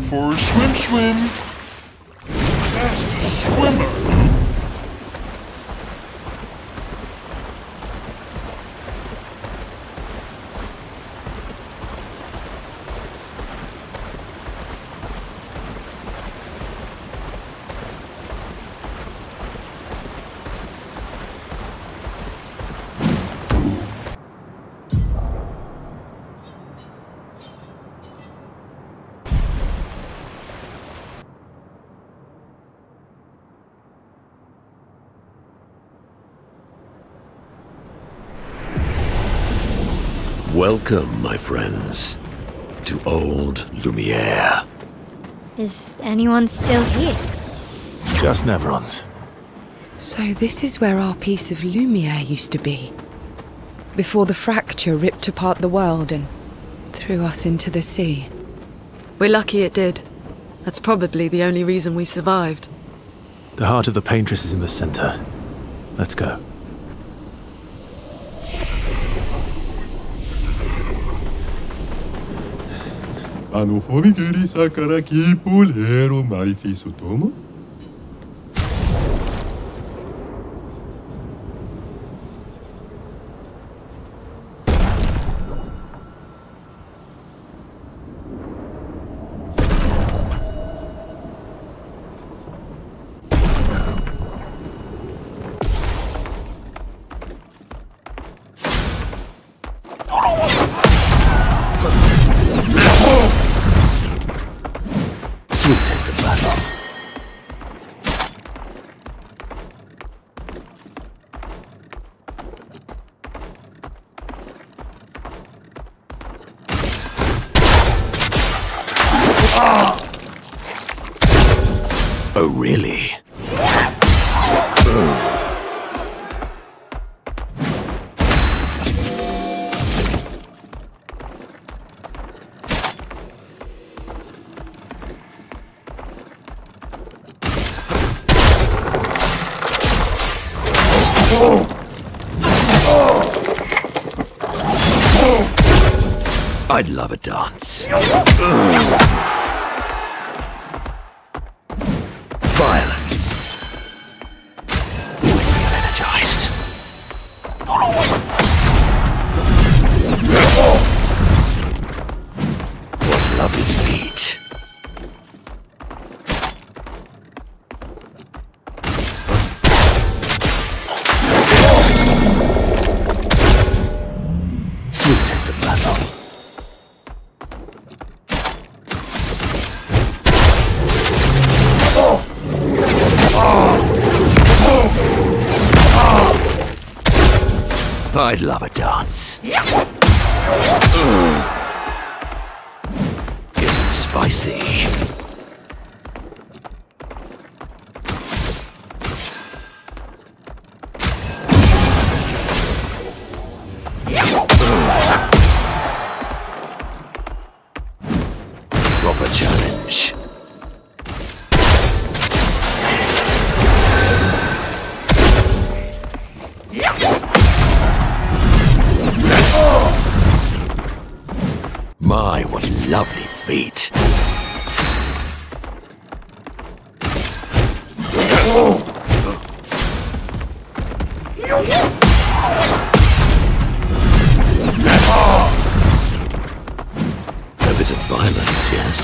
for a swim. Fastest swimmer. Welcome, my friends, to Old Lumiere. Is anyone still here? Just Neverons. So this is where our piece of Lumiere used to be. Before the fracture ripped apart the world and threw us into the sea. We're lucky it did. That's probably the only reason we survived. The heart of the Paintress is in the center. Let's go. Φοβικήρισα καρακί πουλέρο μαριθήσω τόμο. Sweet taste of battle. Oh, really? I'd love a dance. Violence. Make me energized. What lovely feet. Sweet taste of battle. I'd love a dance. Getting spicy. Proper challenge. My, what lovely feet. A bit of violence, yes.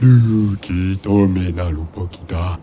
Luki tome na lupokita.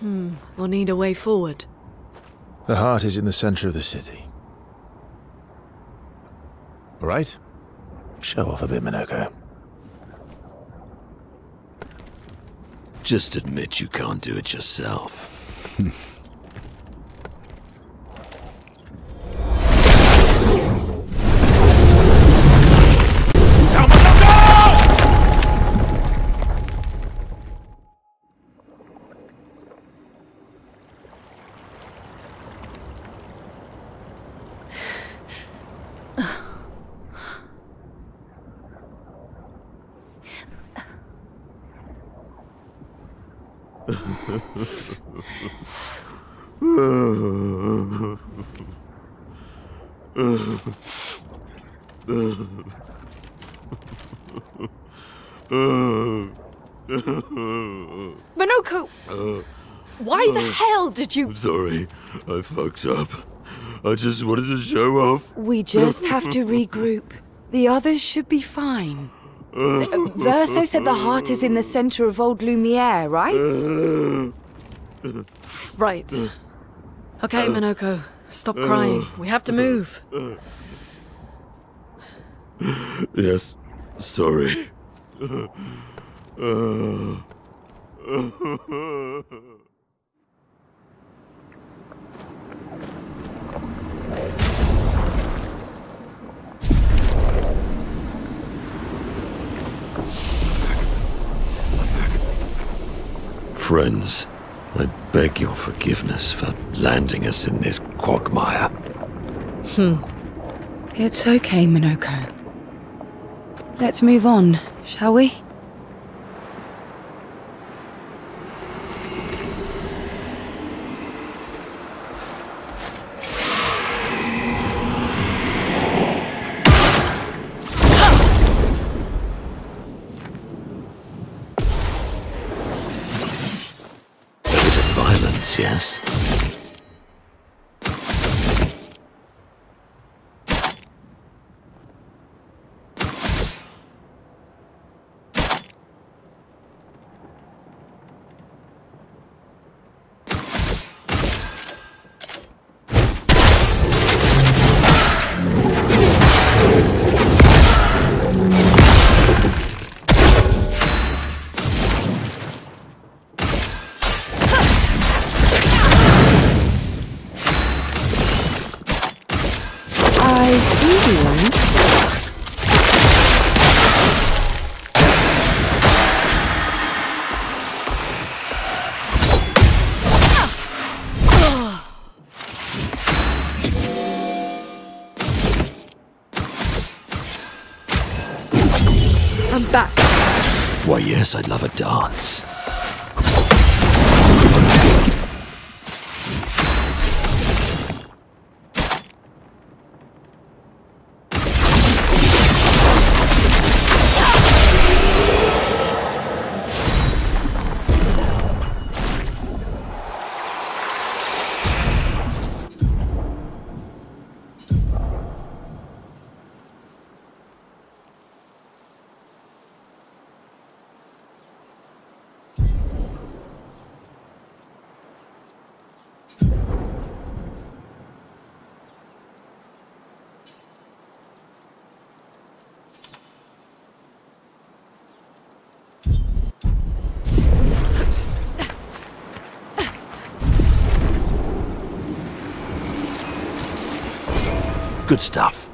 We'll need a way forward. The heart is in the center of the city. All right? Show off a bit, Minoko. Just admit you can't do it yourself. Minoko! Why the hell did you... Sorry, I fucked up. I just wanted to show off. We just have to regroup. The others should be fine. Verso said the heart is in the center of Old Lumiere, right? Right. Okay, Minoko. Stop crying. We have to move. Yes, sorry. Friends, I beg your forgiveness for landing us in this quagmire. It's okay, Minoko. Let's move on, shall we? Yes. I'm back. Why, yes, I'd love a dance. Good stuff.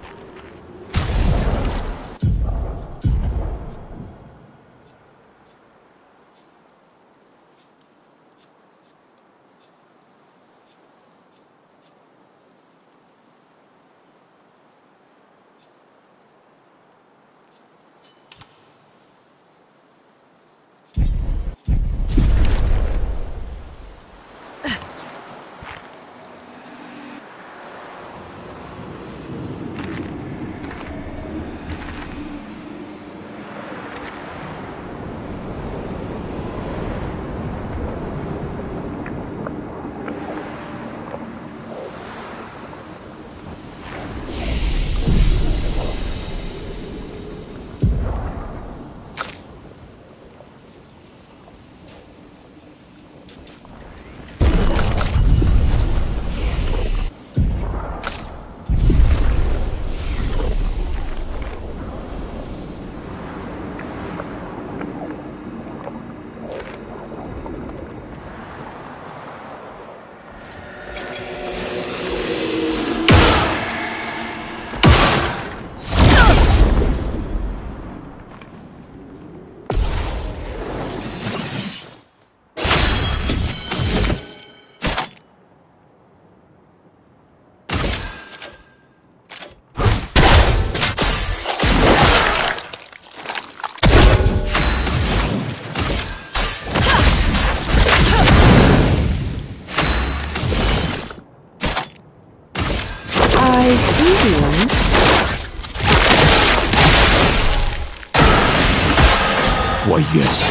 Why, yes,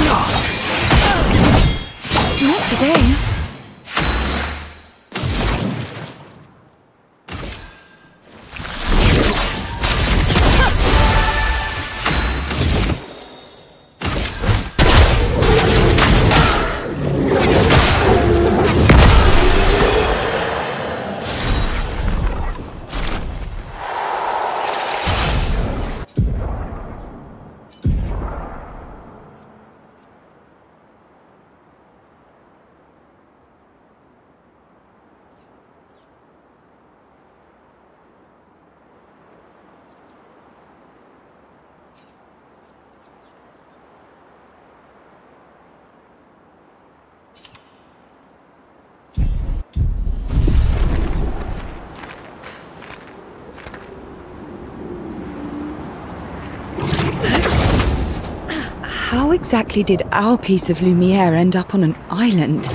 nuts. Not today. How exactly did our piece of Lumiere end up on an island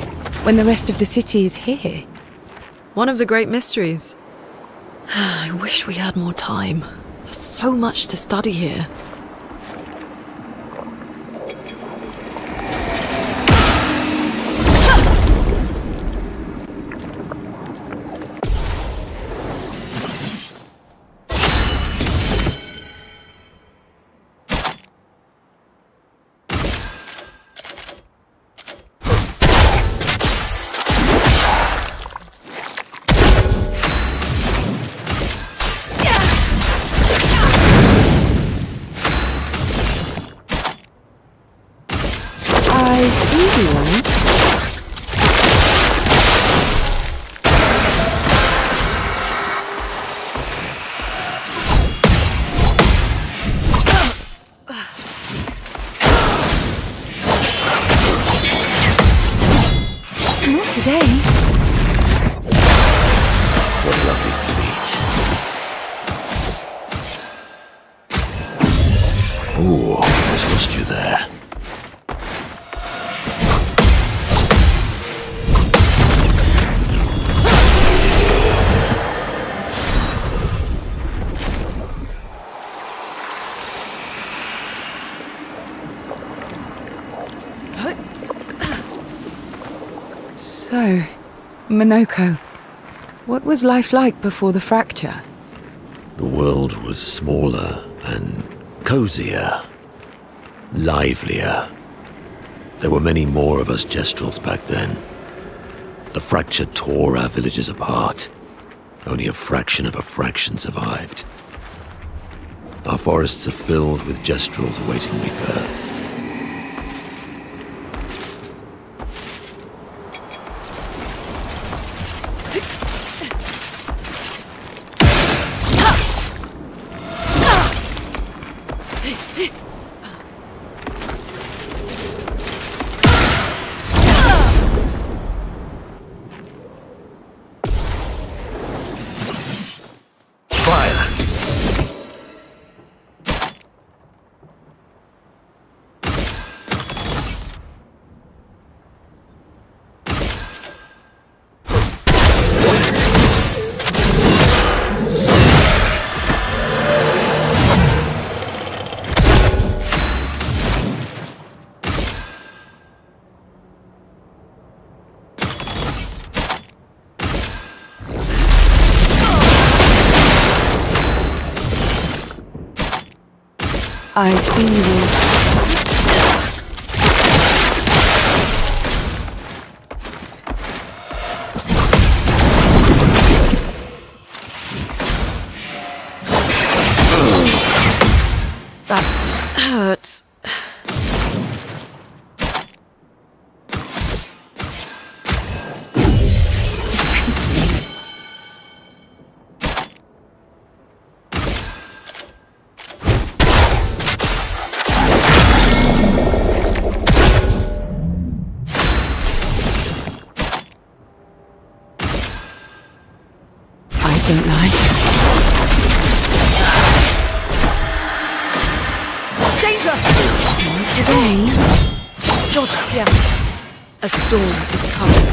when the rest of the city is here? One of the great mysteries. I wish we had more time. There's so much to study here. I see you. Not today. What a lovely feat. Ooh, almost lost you there. So, Monoko, what was life like before the fracture? The world was smaller and cozier, livelier. There were many more of us Gestrels back then. The fracture tore our villages apart. Only a fraction of a fraction survived. Our forests are filled with Gestrels awaiting rebirth. Violence. I see you. That hurts. Eyes don't lie. Danger! Not today. Dodge, yeah. A storm is coming.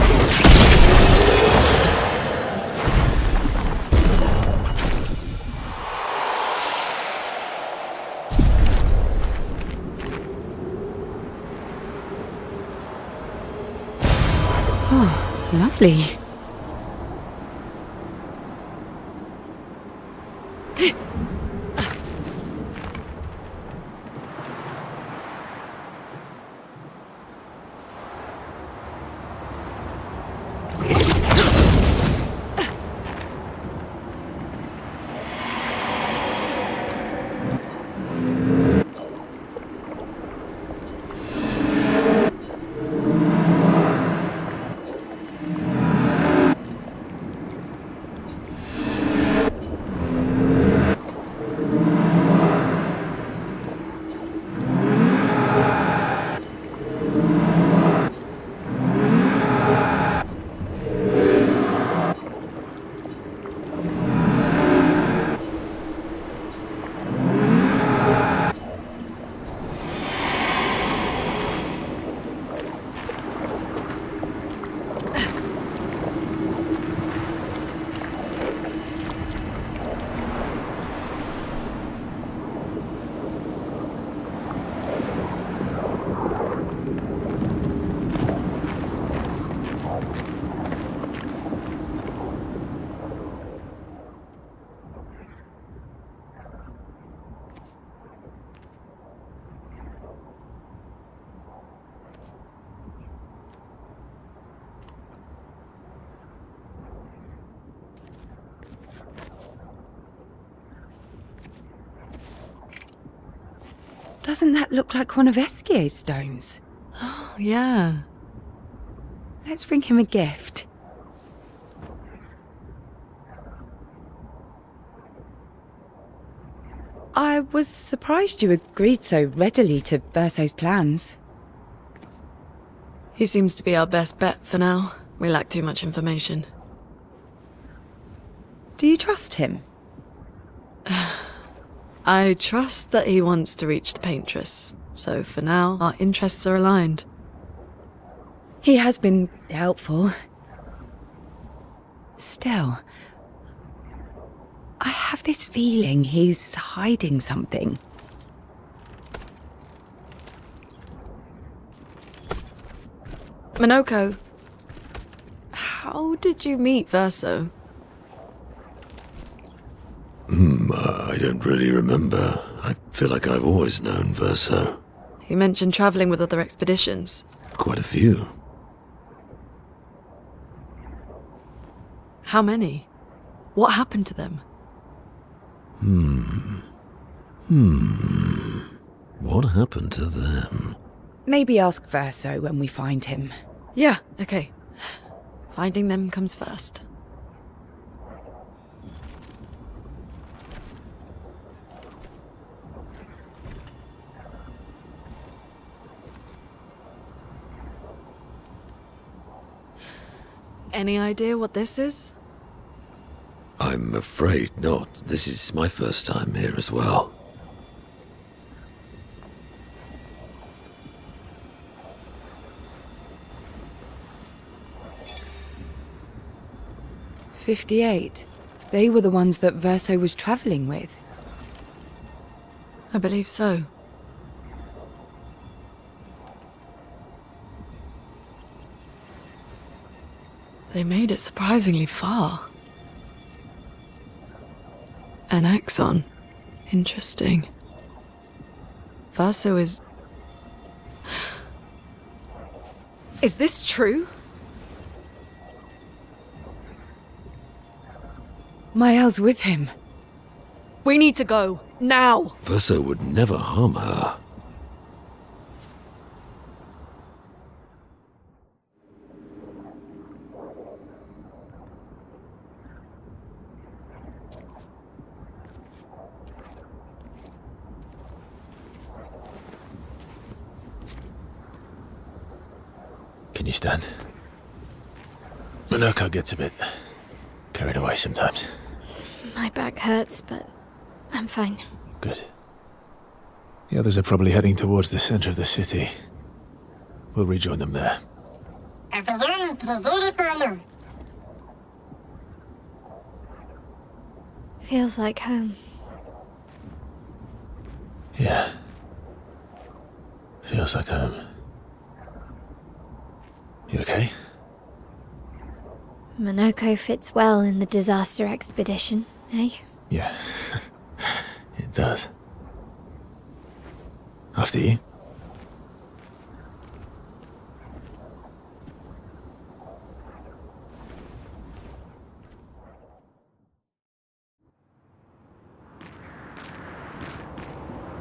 Oh, lovely. Doesn't that look like one of Esquier's stones? Oh, yeah. Let's bring him a gift. I was surprised you agreed so readily to Verso's plans. He seems to be our best bet for now. We lack too much information. Do you trust him? I trust that he wants to reach the Paintress, so for now, our interests are aligned. He has been helpful. Still, I have this feeling he's hiding something. Minoko, how did you meet Verso? I don't really remember. I feel like I've always known Verso. He mentioned traveling with other expeditions. Quite a few. How many? What happened to them? What happened to them? Maybe ask Verso when we find him. Yeah, okay. Finding them comes first. Any idea what this is? I'm afraid not. This is my first time here as well. "58. They were the ones that Verso was traveling with. I believe so. They made it surprisingly far. An axon. Interesting. Verso is... Is this true? Mael's with him. We need to go. Now! Verso would never harm her. Can you stand? Minoko gets a bit carried away sometimes. My back hurts, but I'm fine. Good. The others are probably heading towards the center of the city. We'll rejoin them there. Feels like home. Yeah. Feels like home. You okay? Monoko fits well in the disaster expedition, eh? Yeah, it does. After you.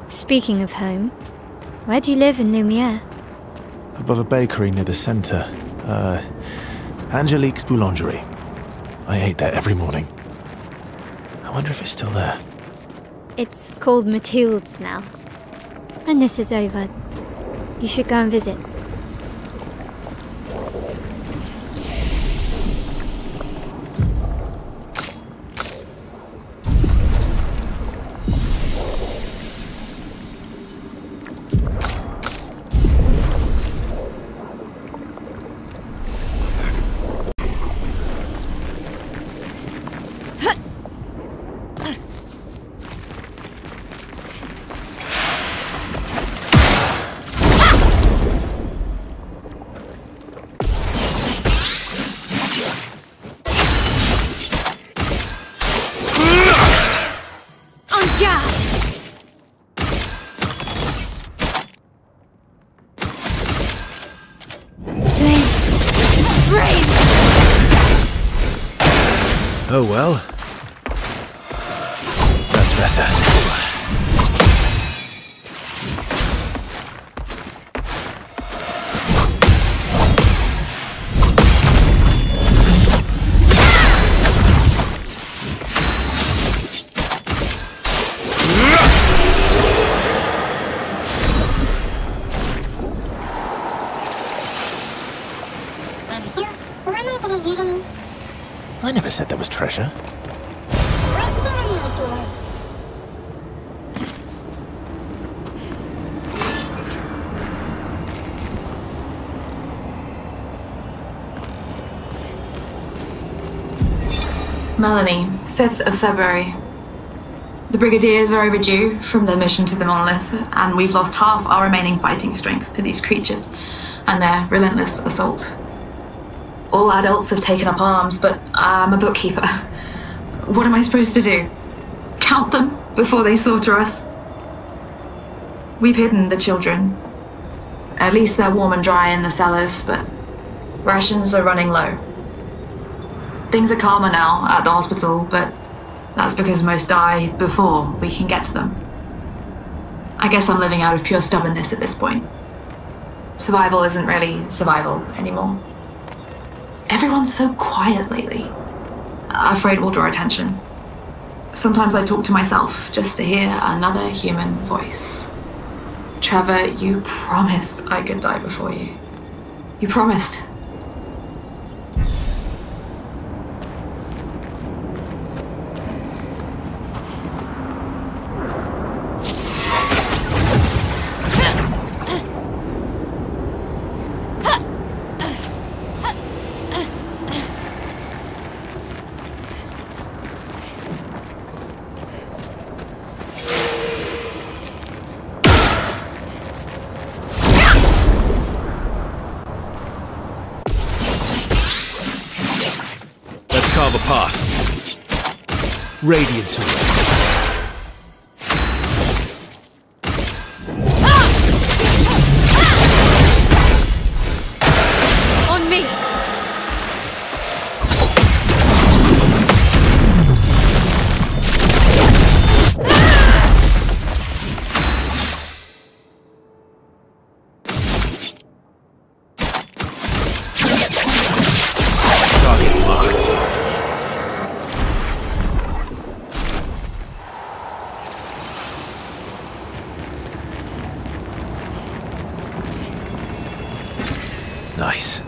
Speaking of home, where do you live in Lumiere? Above a bakery near the center. Angelique's Boulangerie. I ate there every morning. I wonder if it's still there. It's called Mathilde's now. When this is over, you should go and visit. Oh well. That's better. I never said there was treasure. Melanie, 5th of February. The Brigadiers are overdue from their mission to the monolith, and we've lost half our remaining fighting strength to these creatures and their relentless assault. All adults have taken up arms, but I'm a bookkeeper. What am I supposed to do? Count them before they slaughter us? We've hidden the children. At least they're warm and dry in the cellars, but rations are running low. Things are calmer now at the hospital, but that's because most die before we can get to them. I guess I'm living out of pure stubbornness at this point. Survival isn't really survival anymore. Everyone's so quiet lately. Afraid we'll draw attention. Sometimes I talk to myself just to hear another human voice. Trevor, you promised I could die before you. You promised. Carve a path. Radiance away. On me! Target marked. Nice.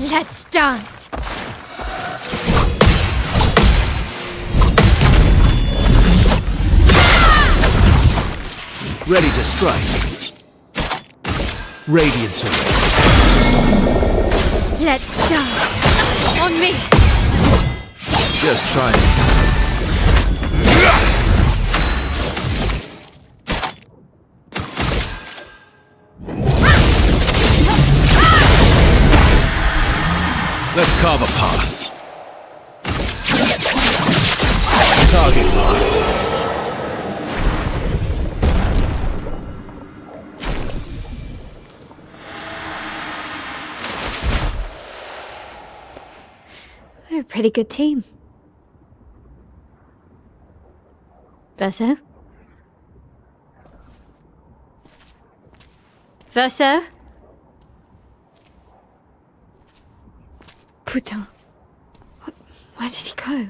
Let's dance! Ready to strike. Radiance away. Let's dance! On me! Just trying. Let's carve a path. Target marked. We're a pretty good team. Verso? Verso? Putain. Where did he go?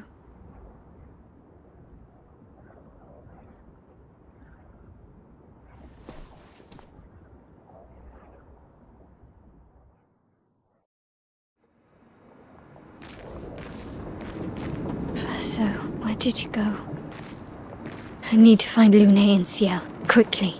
Verso, where did you go? I need to find Lune and Ciel, quickly.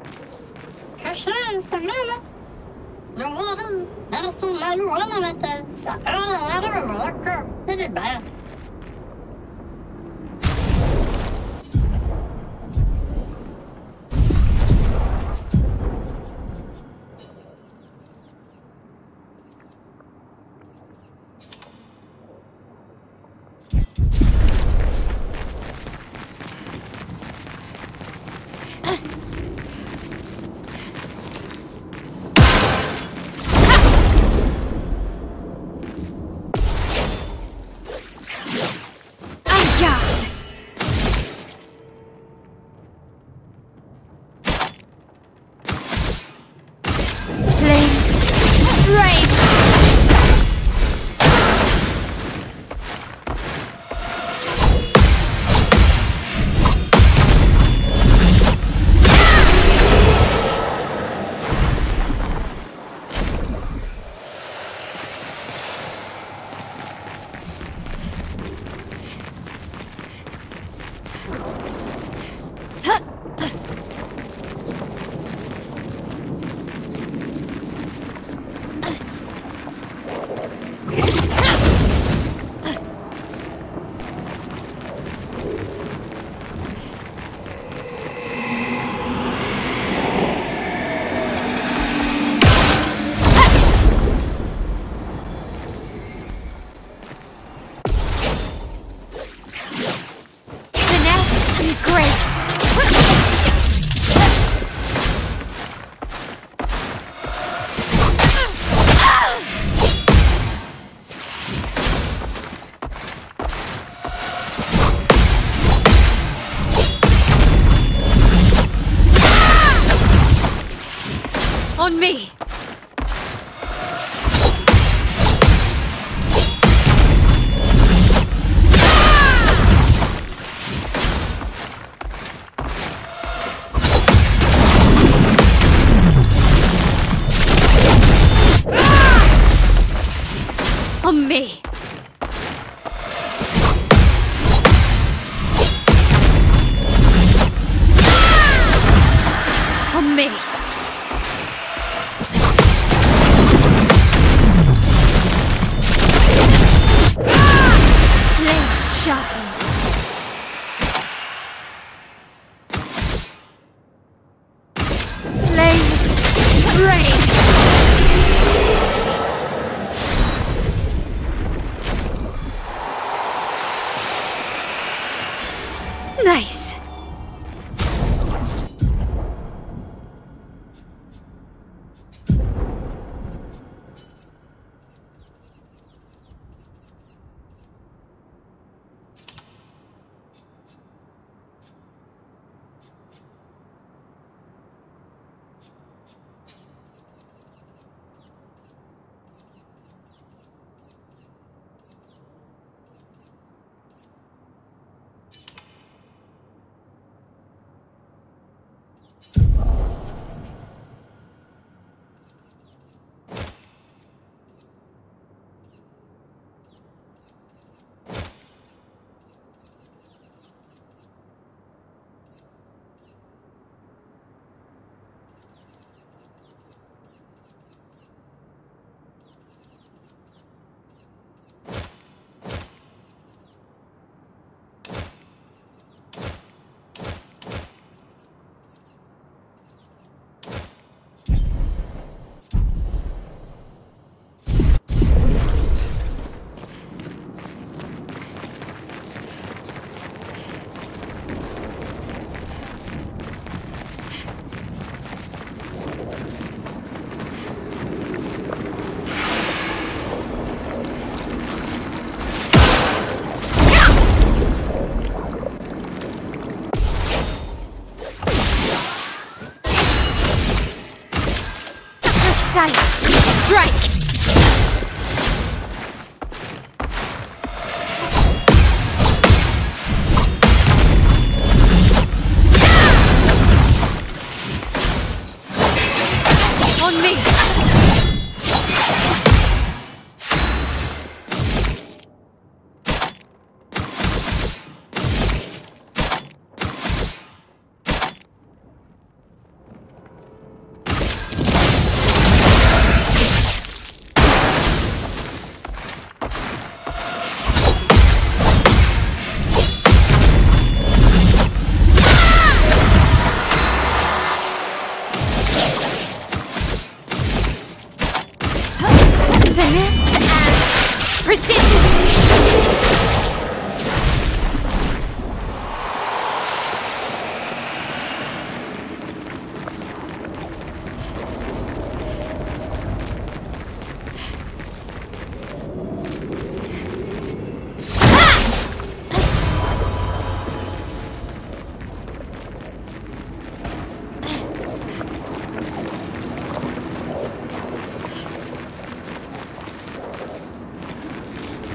Finesse and precision!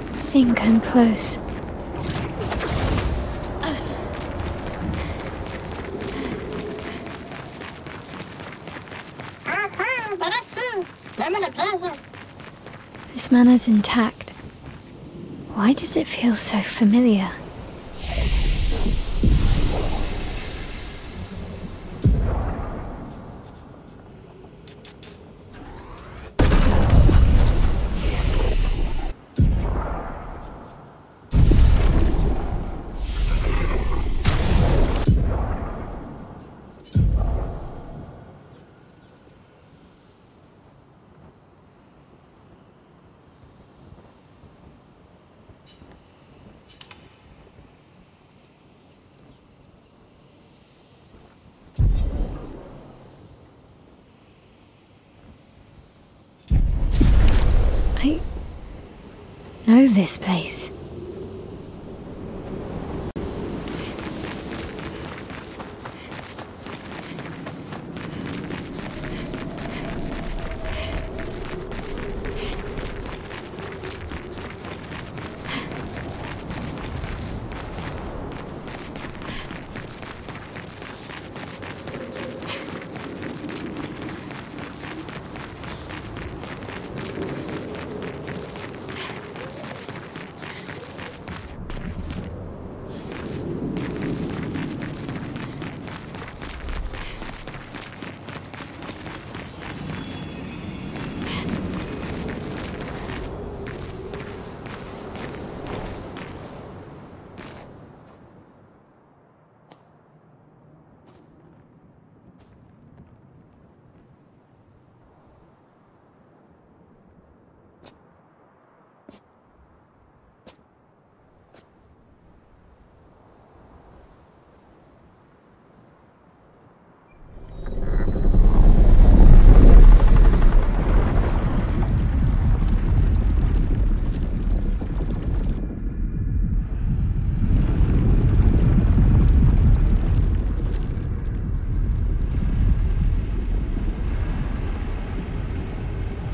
I think I'm close. This manner's intact. Why does it feel so familiar? I know this place.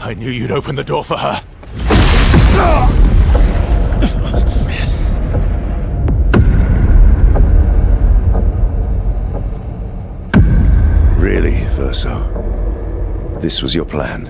I knew you'd open the door for her. Really, Verso? This was your plan?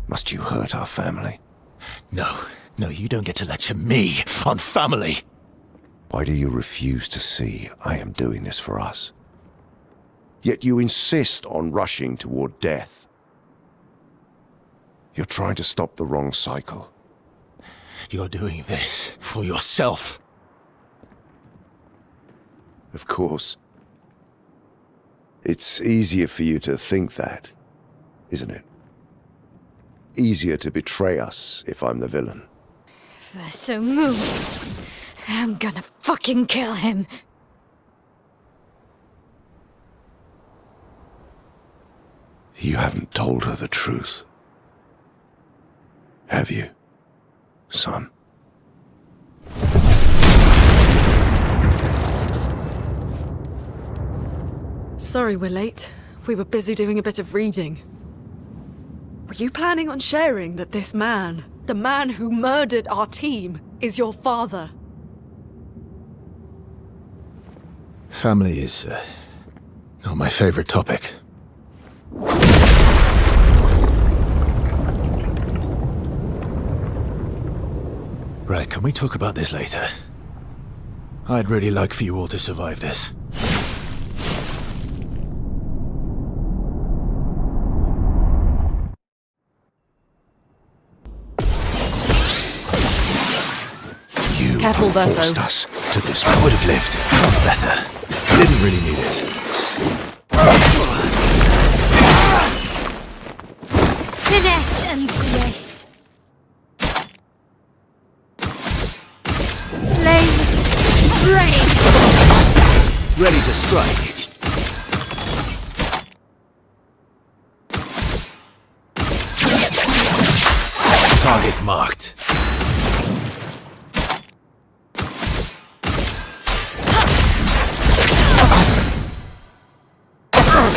Must you hurt our family? No, you don't get to lecture me on family. Why do you refuse to see I am doing this for us? Yet you insist on rushing toward death. You're trying to stop the wrong cycle. You're doing this for yourself. Of course. It's easier for you to think that, isn't it? Easier to betray us if I'm the villain. So move. I'm gonna fucking kill him. You haven't told her the truth. Have you, son? Sorry we're late. We were busy doing a bit of reading. Were you planning on sharing that this man, the man who murdered our team, is your father? Family is not my favorite topic. Right, can we talk about this later? I'd really like for you all to survive this. You Careful, Verso. forced us to this I point. would have lived. That's better. Didn't really need it. Finesse and grace. Flames rain. Ready to strike. Target marked.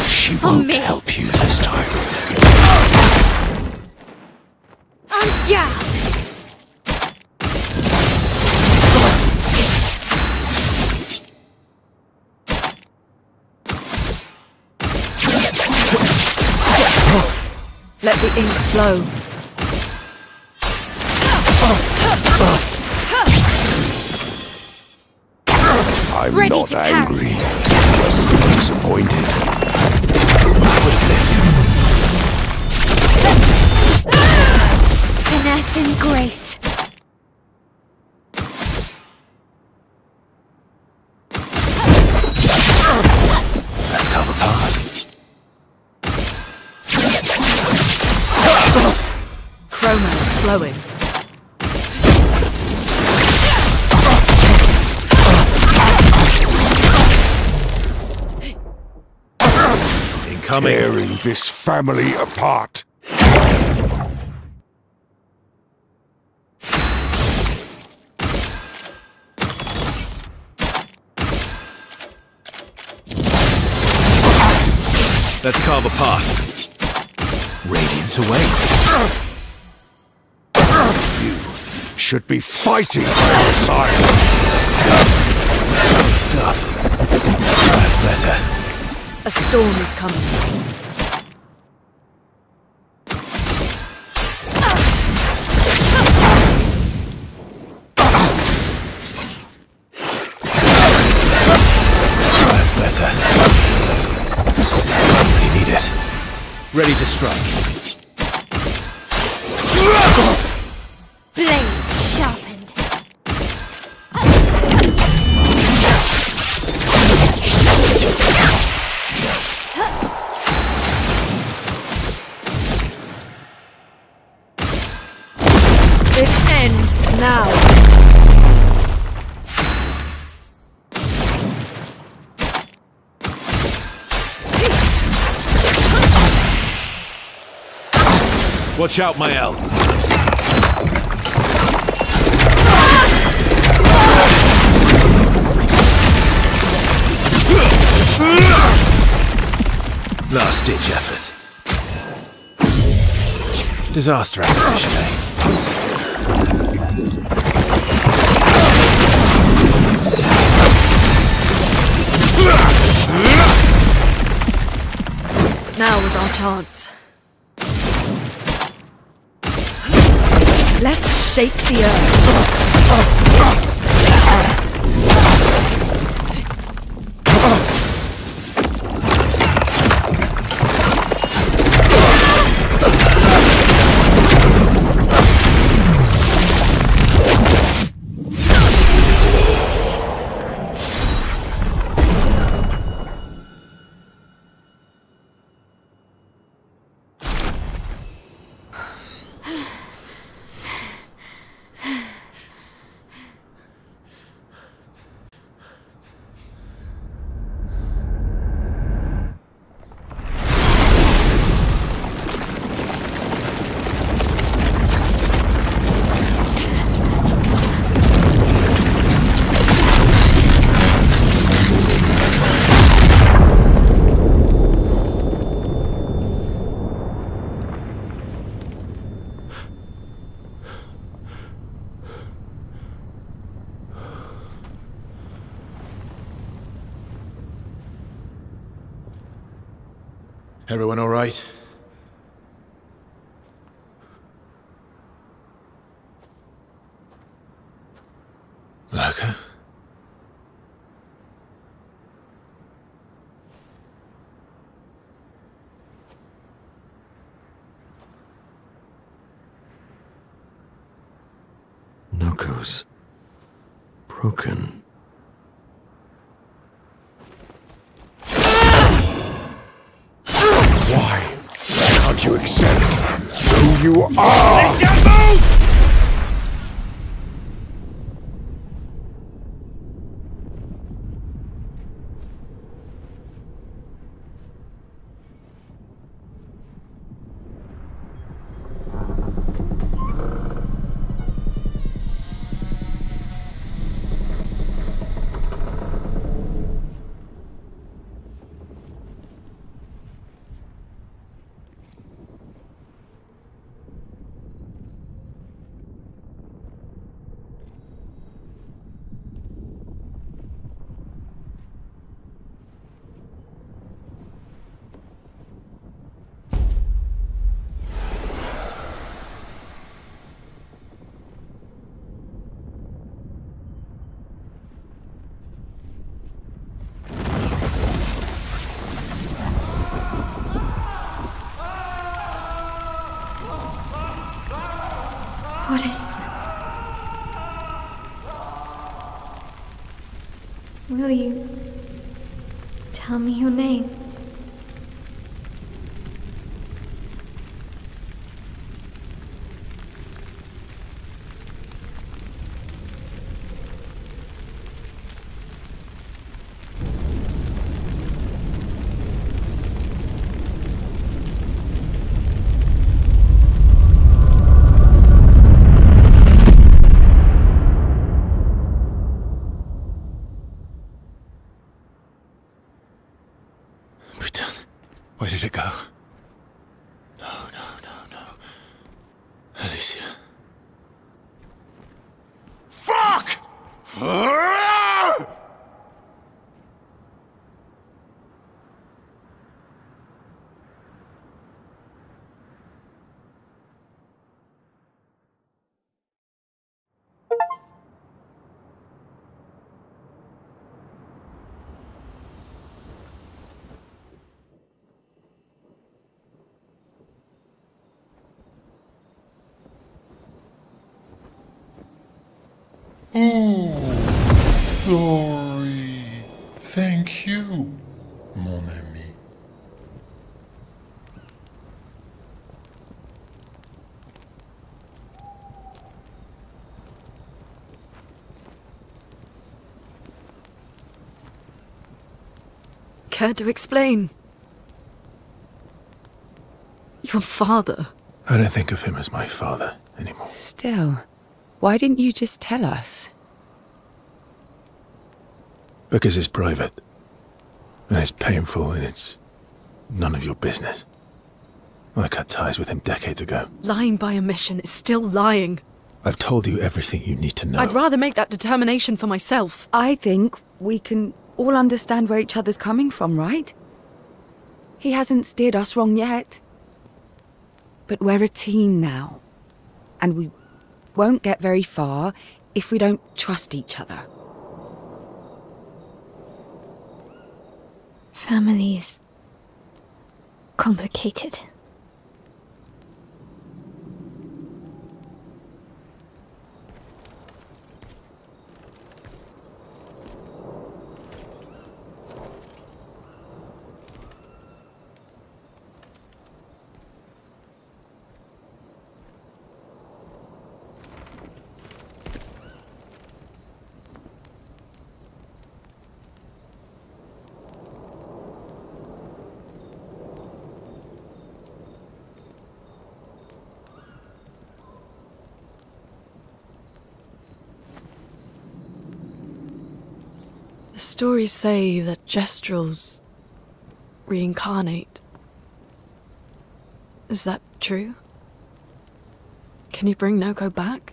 She won't me. help you this time. Yeah. Let the ink flow. I'm Ready not to carry. angry, just disappointed. I would have lived. Finesse and grace. Let's carve a path. Chroma is flowing. Incoming. Tearing this family apart. Let's carve a path. Radiance away. You should be fighting by our side. Good stuff. That's better. A storm is coming. That's better. Really need it. Ready to strike. Blades sharpened. This ends now. Watch out, Mael. Last ditch effort. Disaster activation, eh? Now was our chance. Let's shake the earth. Everyone all right? Okay. Noko's broken. Why can't you accept who you are? What is that? Will you tell me your name? Where did it go? No. Alicia. Fuck! Sorry. Thank you, mon ami. Care to explain? Your father. I don't think of him as my father anymore. Still, why didn't you just tell us? Because it's private. And it's painful and it's none of your business. I cut ties with him decades ago. Lying by omission is still lying. I've told you everything you need to know. I'd rather make that determination for myself. I think we can all understand where each other's coming from, right? He hasn't steered us wrong yet. But we're a team now. And we won't get very far if we don't trust each other. Family's complicated. The stories say that Gestrels reincarnate. Is that true? Can you bring Noko back?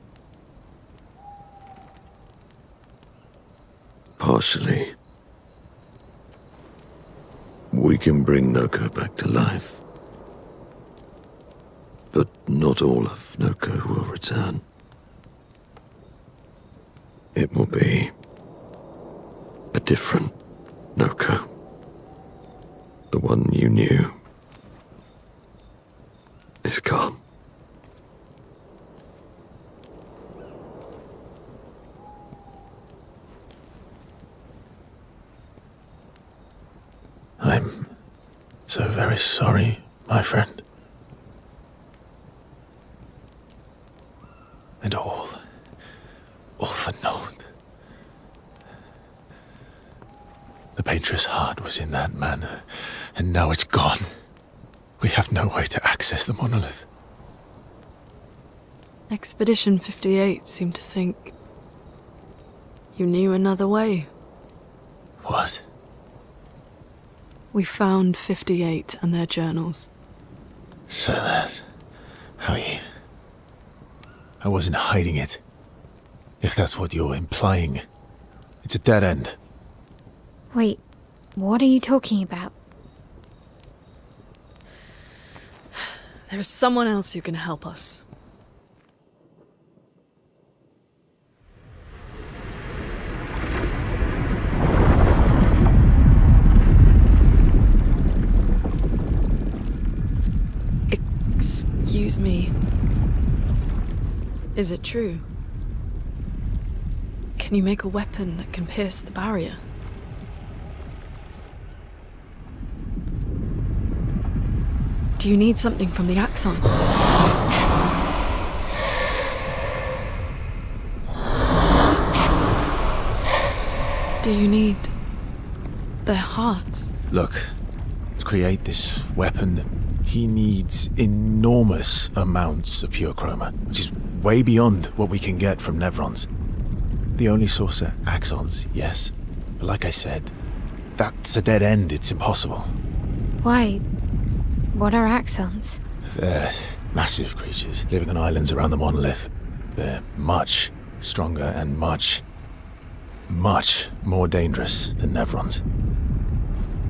Partially. We can bring Noko back to life. But not all of Noko will return. It will be a different Noko. The one you knew is gone. I'm so very sorry, my friend. And all for naught. The painter's heart was in that manor, and now it's gone. We have no way to access the monolith. Expedition 58 seemed to think you knew another way. What? We found 58 and their journals. So that's how you... I wasn't hiding it. If that's what you're implying. It's a dead end. Wait, what are you talking about? There is someone else who can help us. Excuse me. Is it true? Can you make a weapon that can pierce the barrier? Do you need something from the Axons? Do you need their hearts? Look, to create this weapon, he needs enormous amounts of pure chroma, which is way beyond what we can get from Nevrons. The only source are Axons, yes. But like I said, that's a dead end. It's impossible. Why? What are Axons? They're massive creatures living on islands around the monolith. They're much stronger and much more dangerous than Nevrons.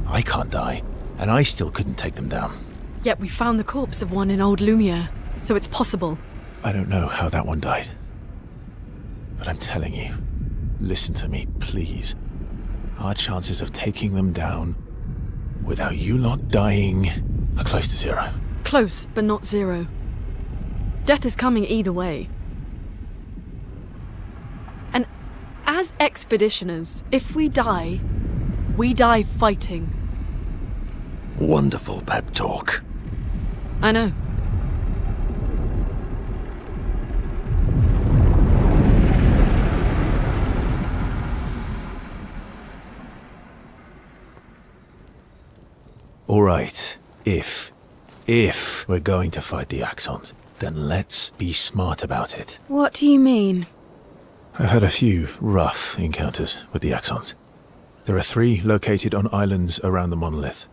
I can't die, and I still couldn't take them down. Yet we found the corpse of one in Old Lumiere, so it's possible. I don't know how that one died. But I'm telling you, listen to me, please. Our chances of taking them down without you lot dying are close to zero. Close, but not zero. Death is coming either way. And as expeditioners, if we die fighting. Wonderful pep talk. I know. All right, if we're going to fight the Axons, then let's be smart about it. What do you mean? I've had a few rough encounters with the Axons. There are 3 located on islands around the monolith,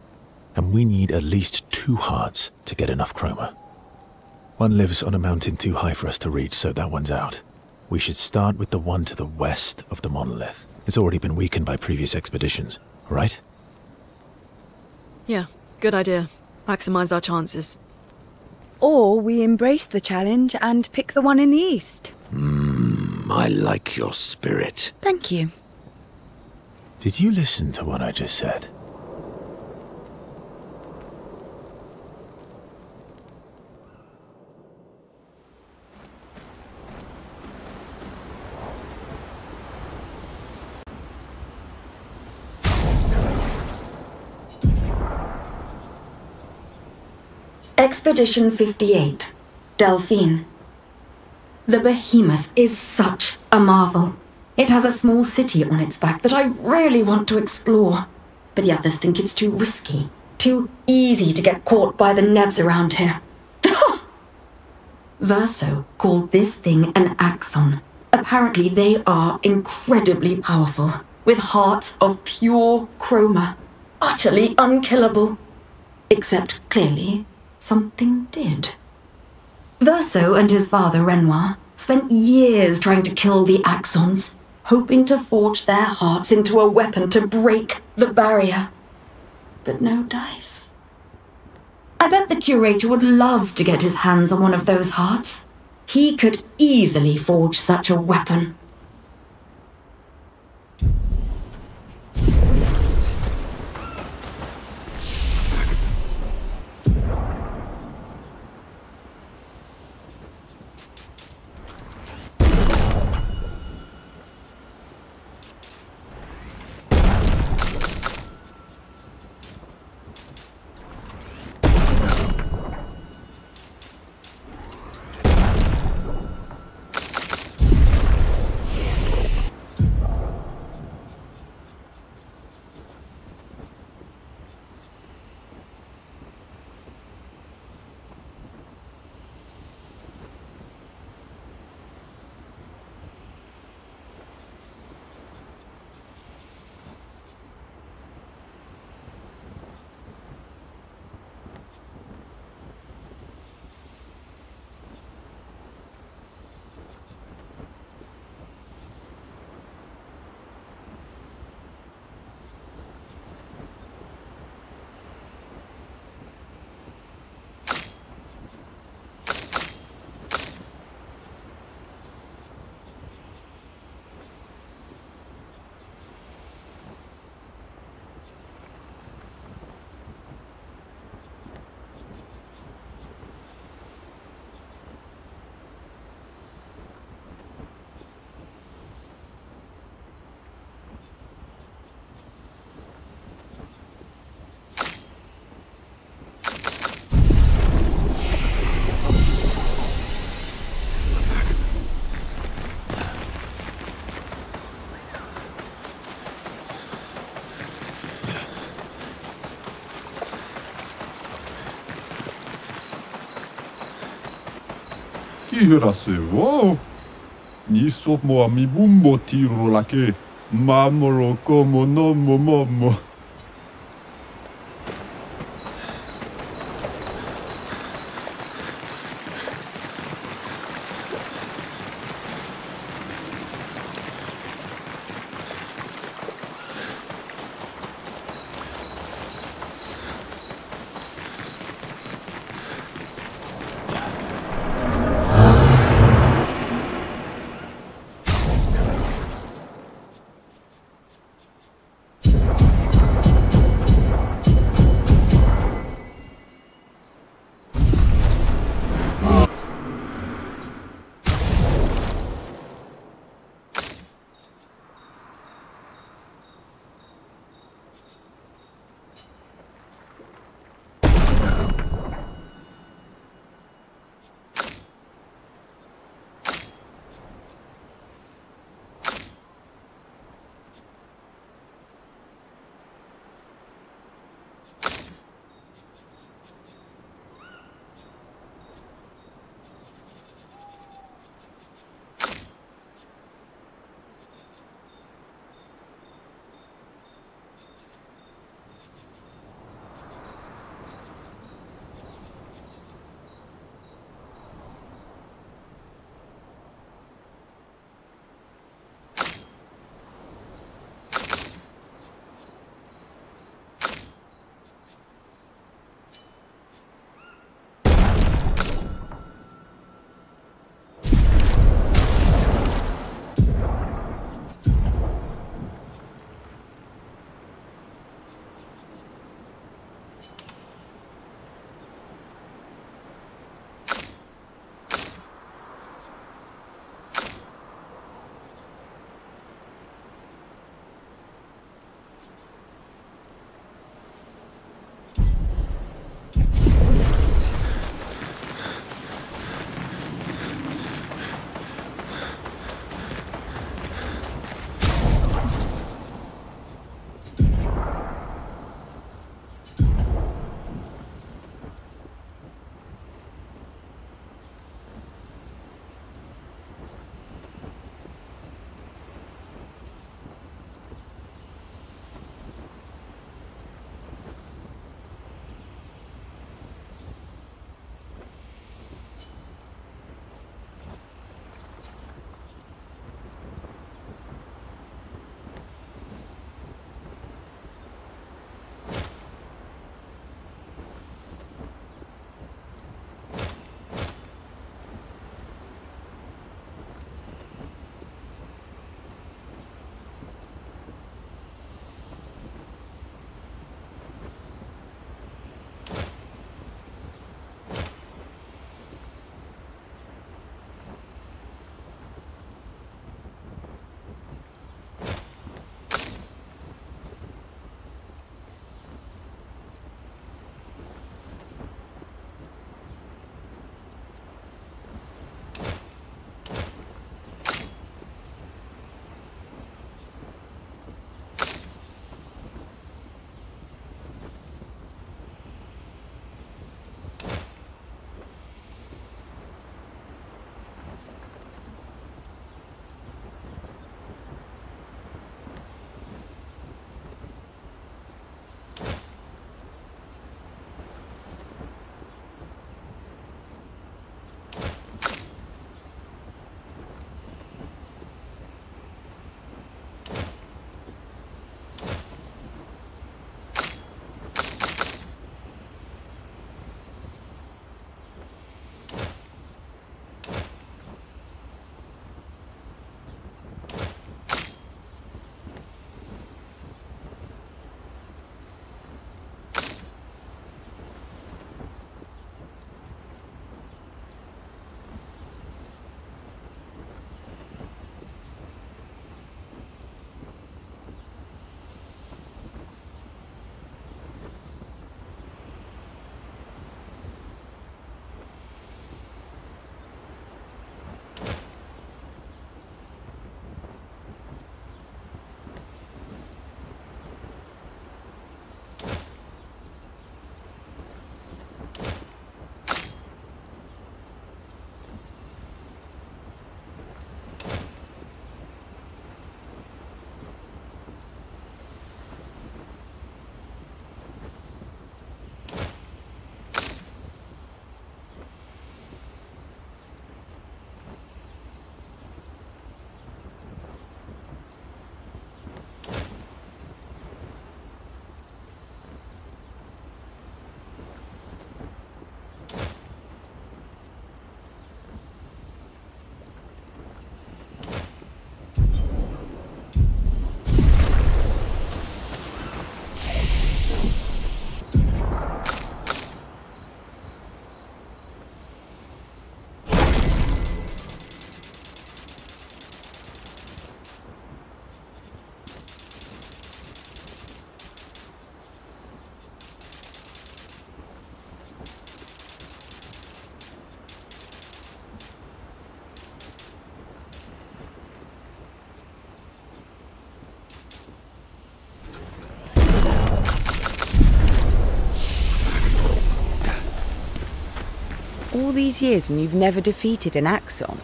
and we need at least 2 hearts to get enough chroma. One lives on a mountain too high for us to reach, so that one's out. We should start with the one to the west of the monolith. It's already been weakened by previous expeditions, right? Yeah, good idea. Maximize our chances. Or we embrace the challenge and pick the one in the east. I like your spirit. Thank you. Did you listen to what I just said? Expedition 58, Delphine. The behemoth is such a marvel. It has a small city on its back that I really want to explore, but the others think it's too risky, too easy to get caught by the Nevs around here. Verso called this thing an Axon. Apparently they are incredibly powerful, with hearts of pure chroma, utterly unkillable. Except, clearly, something did. Verso and his father, Renoir, spent years trying to kill the Axons, hoping to forge their hearts into a weapon to break the barrier. but no dice. I bet the curator would love to get his hands on one of those hearts. He could easily forge such a weapon. Kiraseo, ni somo mi bumbo tiro la che mamoro como no momo. All these years and you've never defeated an Axon?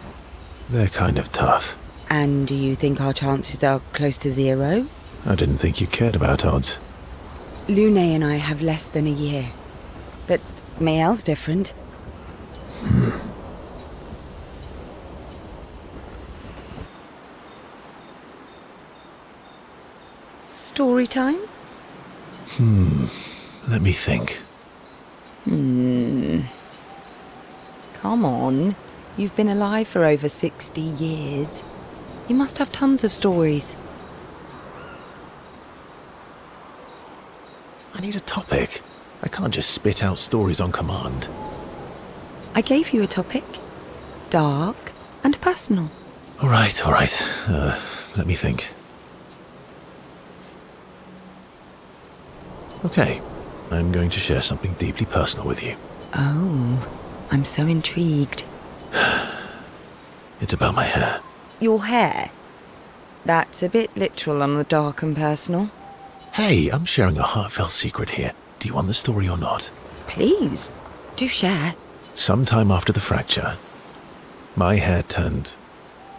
They're kind of tough. And do you think our chances are close to 0? I didn't think you cared about odds. Lune and I have less than a year. But Mael's different. Story time? Let me think. Come on. You've been alive for over 60 years. You must have tons of stories. I need a topic. I can't just spit out stories on command. I gave you a topic. Dark and personal. All right. Let me think. Okay, I'm going to share something deeply personal with you. Oh, I'm so intrigued. It's about my hair. Your hair? That's a bit literal on the dark and personal. Hey, I'm sharing a heartfelt secret here. Do you want the story or not? Please, do share. Sometime after the fracture, my hair turned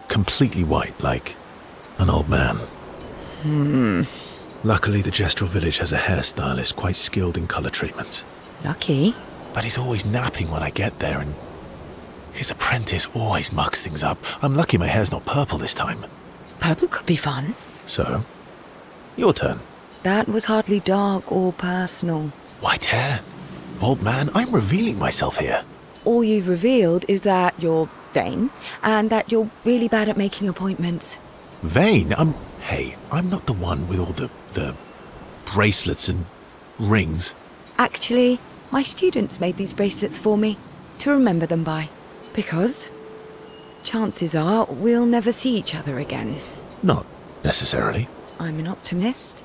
completely white, like an old man. Luckily, the Gestural village has a hairstylist quite skilled in colour treatments. Lucky? But he's always napping when I get there, and his apprentice always mucks things up. I'm lucky my hair's not purple this time. Purple could be fun. So, your turn. That was hardly dark or personal. White hair? Old man, I'm revealing myself here. All you've revealed is that you're vain, and that you're really bad at making appointments. Vain? Hey, I'm not the one with all the bracelets and rings. Actually, my students made these bracelets for me, to remember them by. Because chances are we'll never see each other again. Not necessarily. I'm an optimist,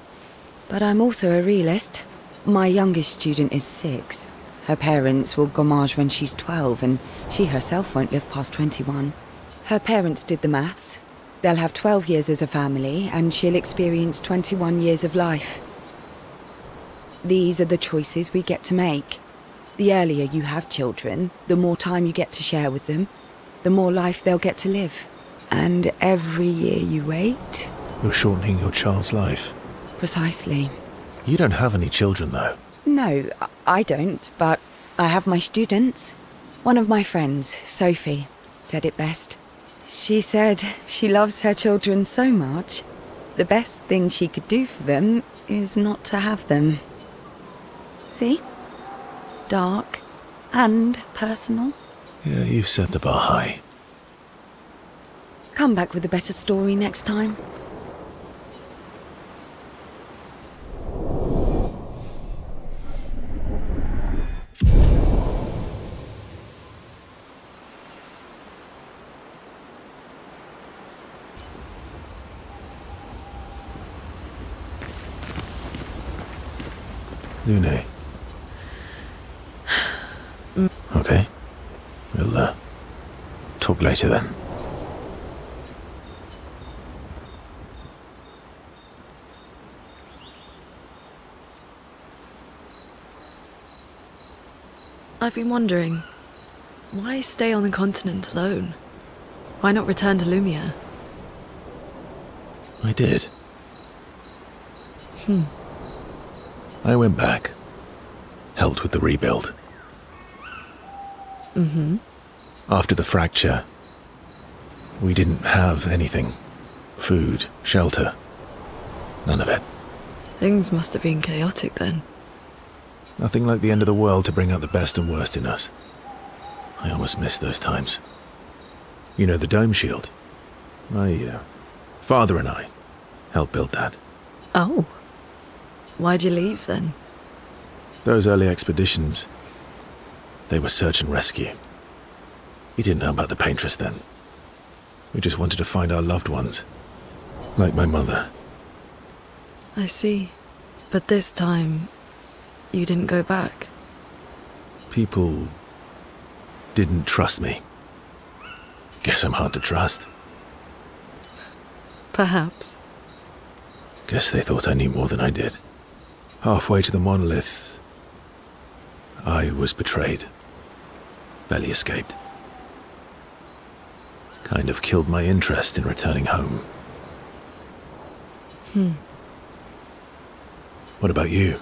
but I'm also a realist. My youngest student is 6. Her parents will gommage when she's 12, and she herself won't live past 21. Her parents did the maths. They'll have 12 years as a family, and she'll experience 21 years of life. These are the choices we get to make. The earlier you have children, the more time you get to share with them, the more life they'll get to live. And every year you wait... You're shortening your child's life. Precisely. You don't have any children, though. No, I don't, but I have my students. One of my friends, Sophie, said it best. She said she loves her children so much, the best thing she could do for them is not to have them. See? Dark and personal. Yeah, you've set the bar high. Come back with a better story next time. Lune. Okay. We'll, talk later then. I've been wondering, why stay on the continent alone? Why not return to Lumiere? I did. I went back. Helped with the rebuild. After the fracture, we didn't have anything. Food, shelter. None of it. Things must have been chaotic then. Nothing like the end of the world to bring out the best and worst in us. I almost missed those times. You know the dome shield? My father and I helped build that. Oh. Why'd you leave then? Those early expeditions, they were search and rescue. We didn't know about the paintress then. We just wanted to find our loved ones. Like my mother. I see. But this time, you didn't go back. People didn't trust me. Guess I'm hard to trust. Perhaps. Guess they thought I knew more than I did. Halfway to the monolith, I was betrayed. Barely escaped. Kind of killed my interest in returning home. What about you?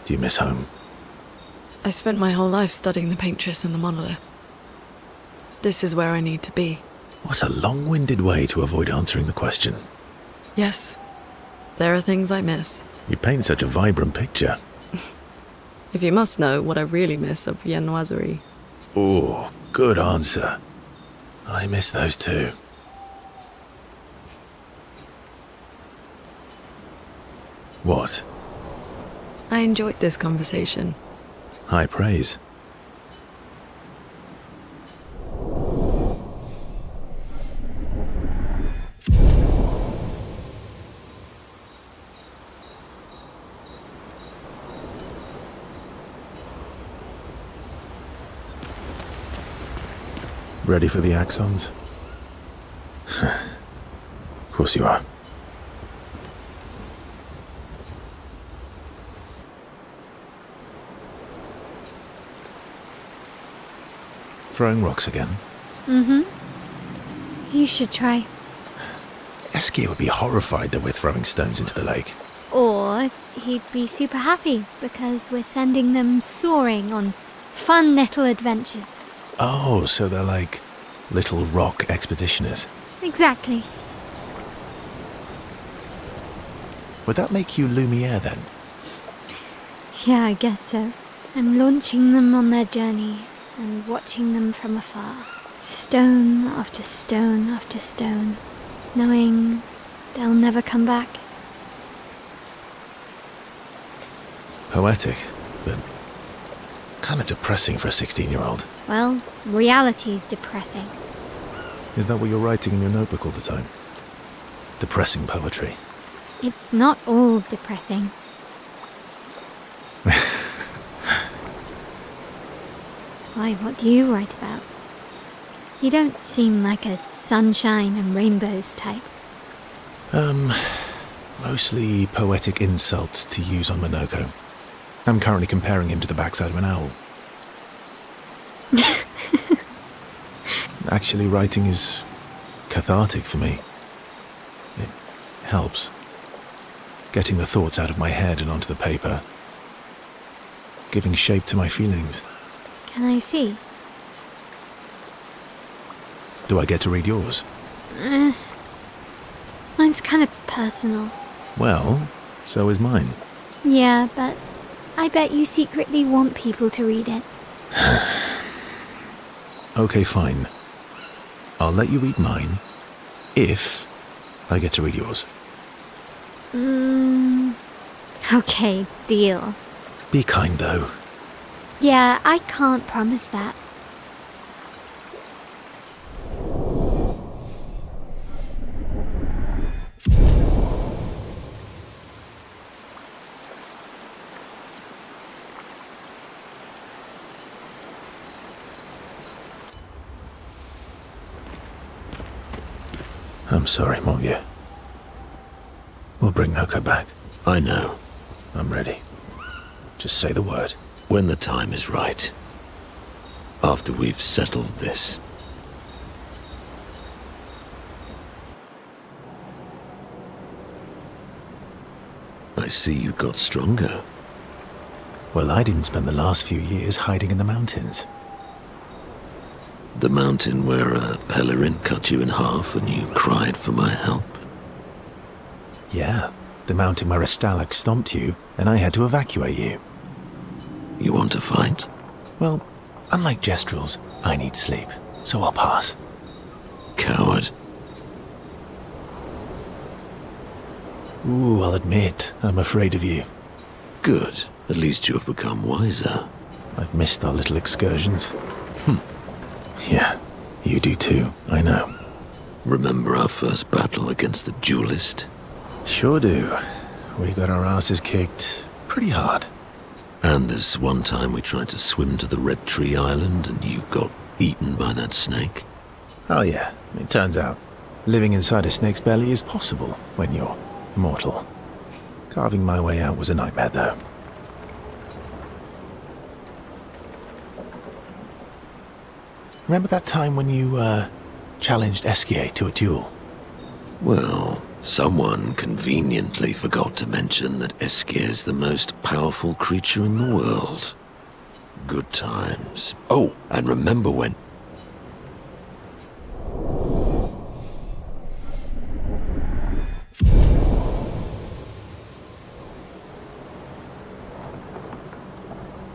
Do you miss home? I spent my whole life studying the paintress and the monolith. This is where I need to be. What a long-winded way to avoid answering the question. Yes, there are things I miss. You paint such a vibrant picture. If you must know what I really miss of viennoiserie. Oh, good answer. I miss those too. What? I enjoyed this conversation. High praise. Ready for the axons? Of course you are. Throwing rocks again? Mm-hmm. You should try. Eskia would be horrified that we're throwing stones into the lake. Or he'd be super happy because we're sending them soaring on fun little adventures. Oh, so they're like little rock expeditioners. Exactly. Would that make you Lumiere then? Yeah, I guess so. I'm launching them on their journey and watching them from afar. Stone after stone after stone, knowing they'll never come back. Poetic, but kind of depressing for a 16-year-old. Well, reality's depressing. Is that what you're writing in your notebook all the time? Depressing poetry. It's not all depressing. Why, what do you write about? You don't seem like a sunshine and rainbows type. Mostly poetic insults to use on Monoko. I'm currently comparing him to the backside of an owl. Actually, writing is cathartic for me. It helps. Getting the thoughts out of my head and onto the paper. Giving shape to my feelings. Can I see? Do I get to read yours? Mine's kind of personal. Well, so is mine. Yeah, but I bet you secretly want people to read it. Okay, fine. I'll let you read mine, if I get to read yours. Okay, deal. Be kind, though. Yeah, I can't promise that. I'm sorry, mon vieux. We'll bring Noko back. I know. I'm ready. Just say the word. When the time is right. After we've settled this. I see you got stronger. Well, I didn't spend the last few years hiding in the mountains. The mountain where a pelerin cut you in half and you cried for my help. Yeah, the mountain where a Stalag stomped you and I had to evacuate you. You want to fight? Well, unlike Gestrels, I need sleep, so I'll pass. Coward. Ooh, I'll admit, I'm afraid of you. Good. At least you have become wiser. I've missed our little excursions. Yeah, you do too, I know. Remember our first battle against the duelist? Sure do. We got our asses kicked pretty hard. And this one time we tried to swim to the Red Tree Island and you got eaten by that snake? Oh yeah, it turns out living inside a snake's belly is possible when you're immortal. Carving my way out was a nightmare though. Remember that time when you, challenged Esquier to a duel? Well, someone conveniently forgot to mention that Esquier's the most powerful creature in the world. Good times. Oh, and remember when...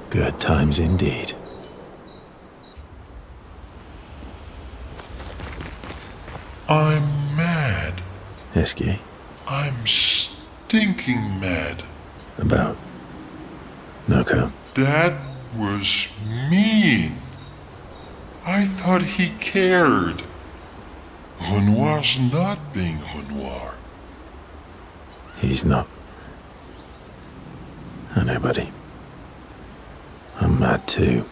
Good times indeed. I'm mad. Esquier? I'm stinking mad. About... Noko? That was mean. I thought he cared. Renoir's not being Renoir. He's not. I know, buddy. I'm mad too.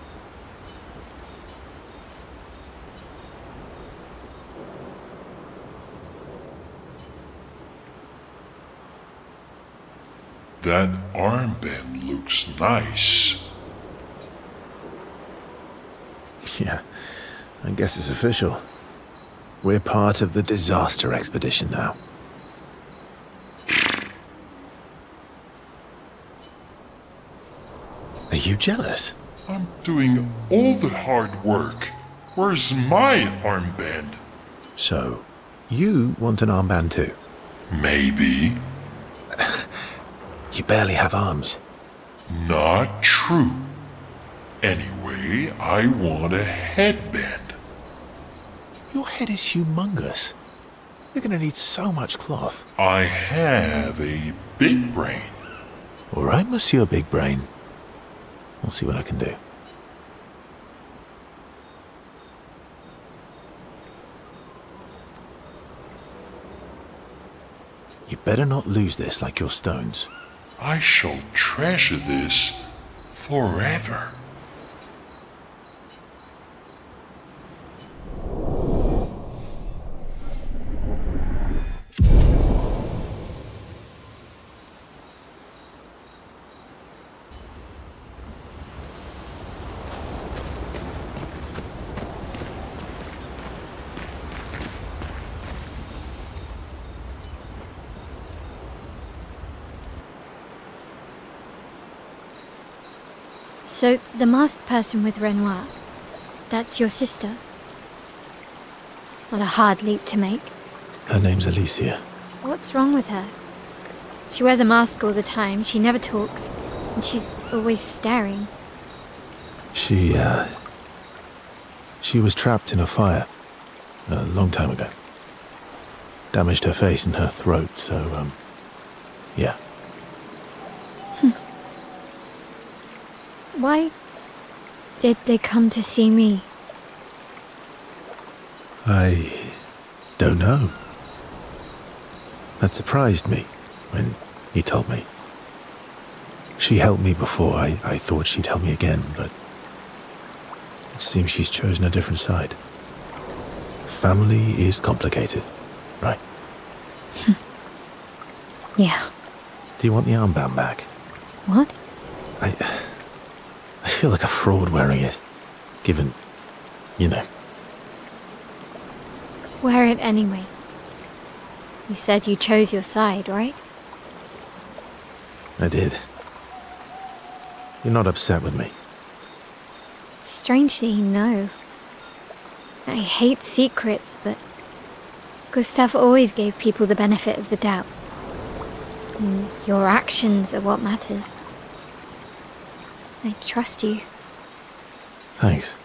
That armband looks nice. Yeah, I guess it's official. We're part of the disaster expedition now. Are you jealous? I'm doing all the hard work. Where's my armband? So, you want an armband too? Maybe. You barely have arms. Not true. Anyway, I want a headband. Your head is humongous. You're gonna need so much cloth. I have a big brain. All right, Monsieur Big Brain. I'll see what I can do. You better not lose this like your stones. I shall treasure this forever. So, the masked person with Renoir, that's your sister? Not a hard leap to make. Her name's Alicia. What's wrong with her? She wears a mask all the time, she never talks, and she's always staring. She was trapped in a fire a long time ago. Damaged her face and her throat, so, yeah. Why did they come to see me? I don't know. That surprised me when he told me. She helped me before. I thought she'd help me again, but it seems she's chosen a different side. Family is complicated, right? Yeah. Do you want the armband back? What? I feel like a fraud wearing it, given, you know. Wear it anyway. You said you chose your side, right? I did. You're not upset with me. Strangely, no. I hate secrets, but Gustave always gave people the benefit of the doubt. And your actions are what matters. I trust you. Thanks.